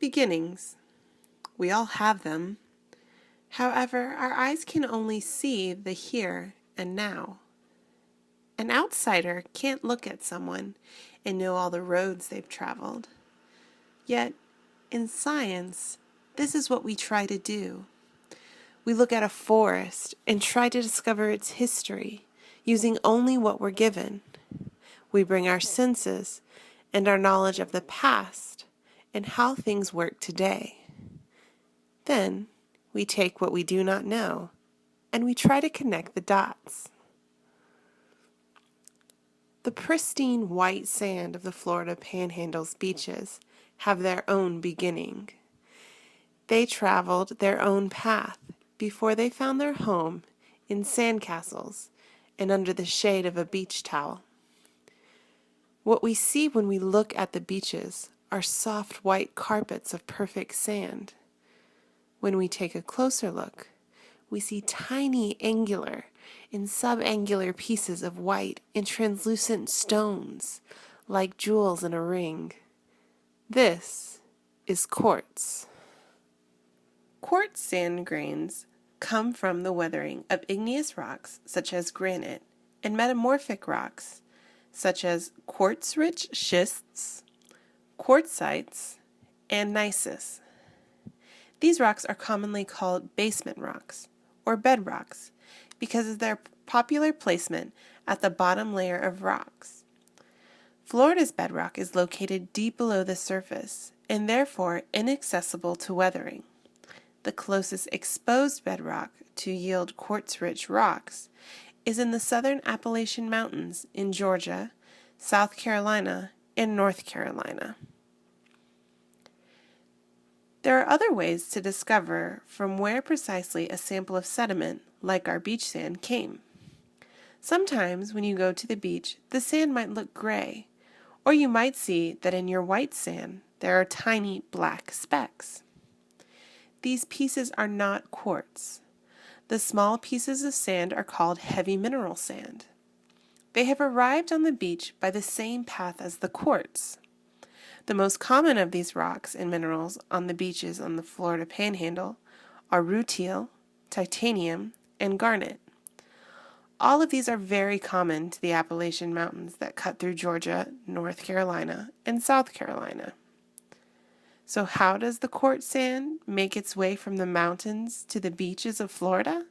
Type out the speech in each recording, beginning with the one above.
beginnings. We all have them. However, our eyes can only see the here and now. An outsider can't look at someone and know all the roads they've traveled. Yet, in science, this is what we try to do. We look at a forest and try to discover its history using only what we're given. We bring our senses and our knowledge of the past and how things work today. Then, we take what we do not know and we try to connect the dots. The pristine white sand of the Florida Panhandle's beaches have their own beginning. They traveled their own path before they found their home in sandcastles and under the shade of a beach towel. What we see when we look at the beaches are soft white carpets of perfect sand. When we take a closer look, we see tiny angular and subangular pieces of white and translucent stones, like jewels in a ring. This is quartz. Quartz sand grains come from the weathering of igneous rocks such as granite and metamorphic rocks such as quartz-rich schists, quartzites, and gneiss. These rocks are commonly called basement rocks or bedrocks because of their popular placement at the bottom layer of rocks. Florida's bedrock is located deep below the surface and therefore inaccessible to weathering. The closest exposed bedrock to yield quartz-rich rocks is in the southern Appalachian Mountains in Georgia, South Carolina, and North Carolina. There are other ways to discover from where precisely a sample of sediment, like our beach sand, came. Sometimes when you go to the beach, the sand might look gray, or you might see that in your white sand there are tiny black specks. These pieces are not quartz. The small pieces of sand are called heavy mineral sand. They have arrived on the beach by the same path as the quartz. The most common of these rocks and minerals on the beaches on the Florida Panhandle are rutile, titanium, and garnet. All of these are very common to the Appalachian Mountains that cut through Georgia, North Carolina, and South Carolina. So how does the quartz sand make its way from the mountains to the beaches of Florida?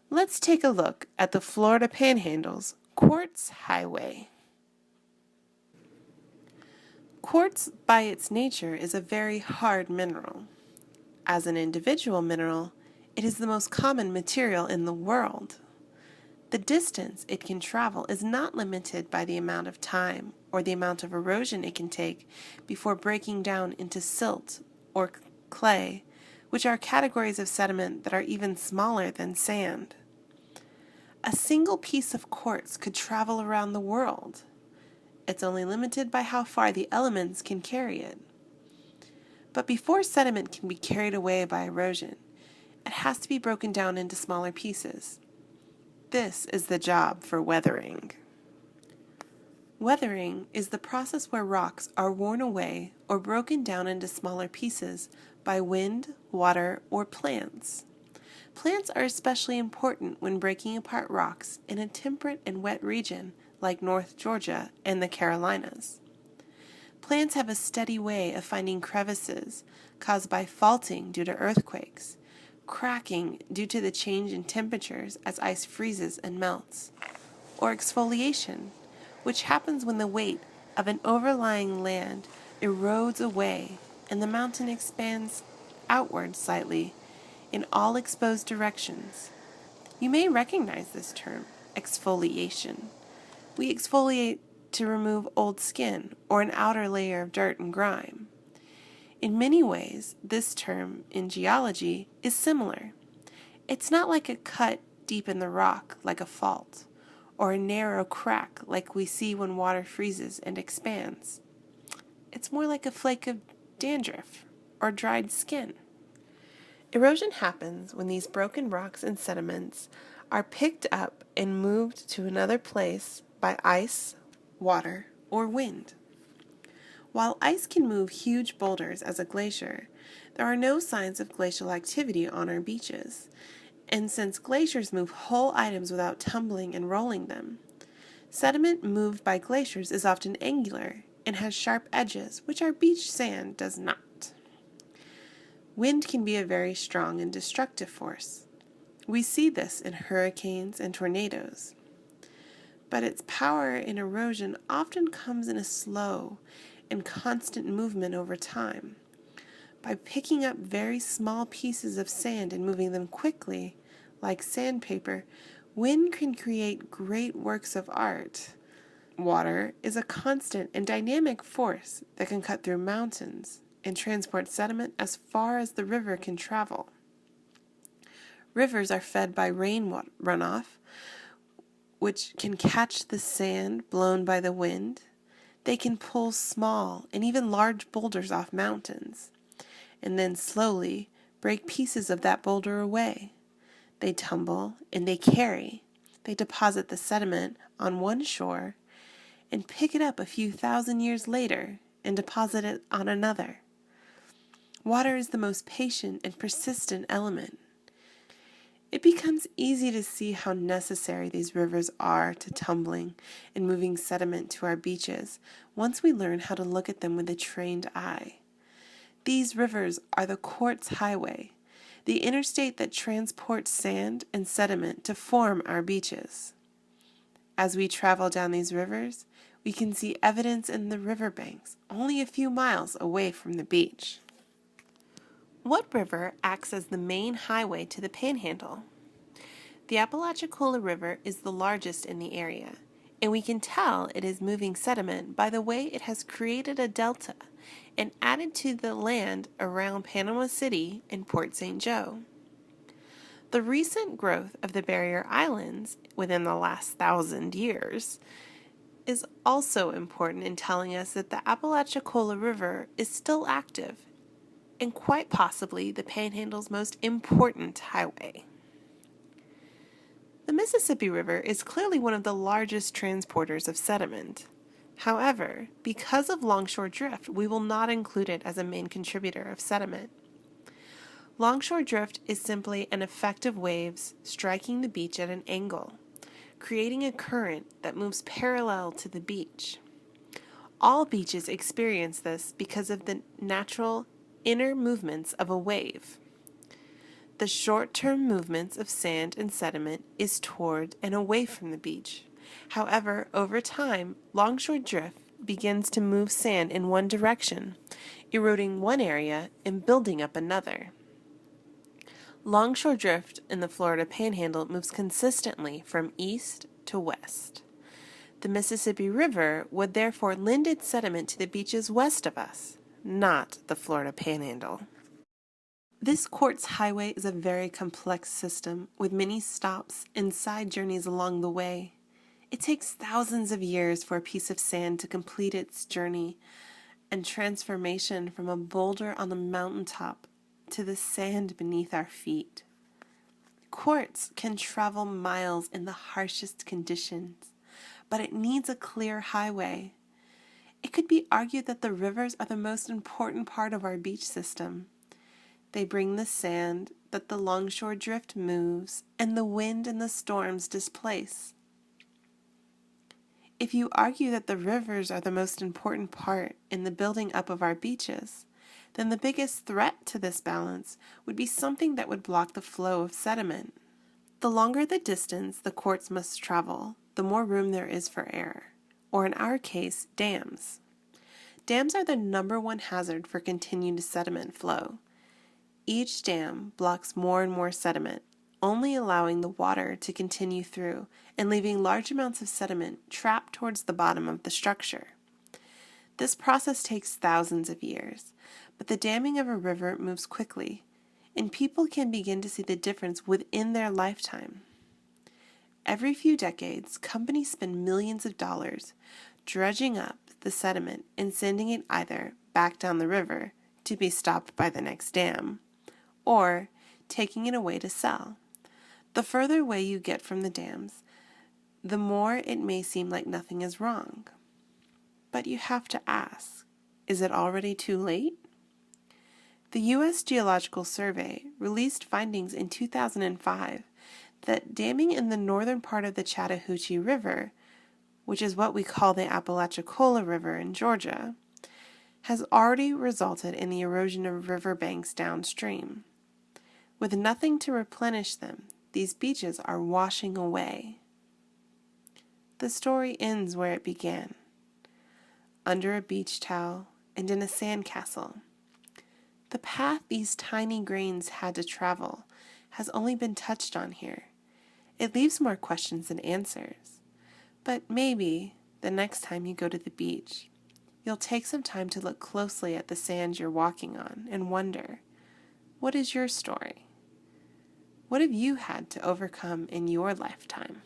Let's take a look at the Florida Panhandle's Quartz Highway. Quartz, by its nature, is a very hard mineral. As an individual mineral, it is the most common material in the world. The distance it can travel is not limited by the amount of time or the amount of erosion it can take before breaking down into silt or clay, which are categories of sediment that are even smaller than sand. A single piece of quartz could travel around the world. It's only limited by how far the elements can carry it. But before sediment can be carried away by erosion, it has to be broken down into smaller pieces. This is the job for weathering. Weathering is the process where rocks are worn away or broken down into smaller pieces by wind, water, or plants. Plants are especially important when breaking apart rocks in a temperate and wet region like North Georgia and the Carolinas. Plants have a steady way of finding crevices caused by faulting due to earthquakes, cracking due to the change in temperatures as ice freezes and melts, or exfoliation, which happens when the weight of an overlying land erodes away and the mountain expands outward slightly in all exposed directions. You may recognize this term, exfoliation. We exfoliate to remove old skin or an outer layer of dirt and grime. In many ways, this term in geology is similar. It's not like a cut deep in the rock like a fault, or a narrow crack like we see when water freezes and expands. It's more like a flake of dandruff or dried skin. Erosion happens when these broken rocks and sediments are picked up and moved to another place by ice, water, or wind. While ice can move huge boulders as a glacier, there are no signs of glacial activity on our beaches. And since glaciers move whole items without tumbling and rolling them, sediment moved by glaciers is often angular and has sharp edges, which our beach sand does not. Wind can be a very strong and destructive force. We see this in hurricanes and tornadoes. But its power in erosion often comes in a slow and constant movement over time. By picking up very small pieces of sand and moving them quickly, like sandpaper, wind can create great works of art. Water is a constant and dynamic force that can cut through mountains and transport sediment as far as the river can travel. Rivers are fed by rain runoff, which can catch the sand blown by the wind. They can pull small and even large boulders off mountains, and then slowly break pieces of that boulder away. They tumble and they carry. They deposit the sediment on one shore and pick it up a few thousand years later and deposit it on another. Water is the most patient and persistent element. It becomes easy to see how necessary these rivers are to tumbling and moving sediment to our beaches once we learn how to look at them with a trained eye. These rivers are the Quartz Highway, the interstate that transports sand and sediment to form our beaches. As we travel down these rivers, we can see evidence in the riverbanks only a few miles away from the beach. What river acts as the main highway to the Panhandle? The Apalachicola River is the largest in the area, and we can tell it is moving sediment by the way it has created a delta and added to the land around Panama City and Port St. Joe. The recent growth of the barrier islands within the last 1,000 years is also important in telling us that the Apalachicola River is still active and quite possibly the Panhandle's most important highway. The Mississippi River is clearly one of the largest transporters of sediment. However, because of longshore drift, we will not include it as a main contributor of sediment. Longshore drift is simply an effect of waves striking the beach at an angle, creating a current that moves parallel to the beach. All beaches experience this because of the natural inner movements of a wave. The short-term movements of sand and sediment is toward and away from the beach. However, over time, longshore drift begins to move sand in one direction, eroding one area and building up another. Longshore drift in the Florida Panhandle moves consistently from east to west. The Mississippi River would therefore lend its sediment to the beaches west of us, not the Florida Panhandle. This Quartz Highway is a very complex system with many stops and side journeys along the way. It takes thousands of years for a piece of sand to complete its journey and transformation from a boulder on the mountaintop to the sand beneath our feet. Quartz can travel miles in the harshest conditions, but it needs a clear highway. It could be argued that the rivers are the most important part of our beach system. They bring the sand that the longshore drift moves and the wind and the storms displace. If you argue that the rivers are the most important part in the building up of our beaches, then the biggest threat to this balance would be something that would block the flow of sediment. The longer the distance the quartz must travel, the more room there is for error, or in our case, dams. Dams are the #1 hazard for continued sediment flow. Each dam blocks more and more sediment, only allowing the water to continue through and leaving large amounts of sediment trapped towards the bottom of the structure. This process takes thousands of years, but the damming of a river moves quickly, and people can begin to see the difference within their lifetime. Every few decades, companies spend millions of dollars dredging up the sediment and sending it either back down the river to be stopped by the next dam, or taking it away to sell. The further away you get from the dams, the more it may seem like nothing is wrong. But you have to ask, Is it already too late? The U.S. Geological Survey released findings in 2005 that damming in the northern part of the Chattahoochee River, which is what we call the Apalachicola River in Georgia, has already resulted in the erosion of riverbanks downstream. With nothing to replenish them, these beaches are washing away. The story ends where it began, under a beach towel and in a sandcastle. The path these tiny grains had to travel has only been touched on here. It leaves more questions than answers. But maybe, the next time you go to the beach, you'll take some time to look closely at the sand you're walking on and wonder, what is your story? What have you had to overcome in your lifetime?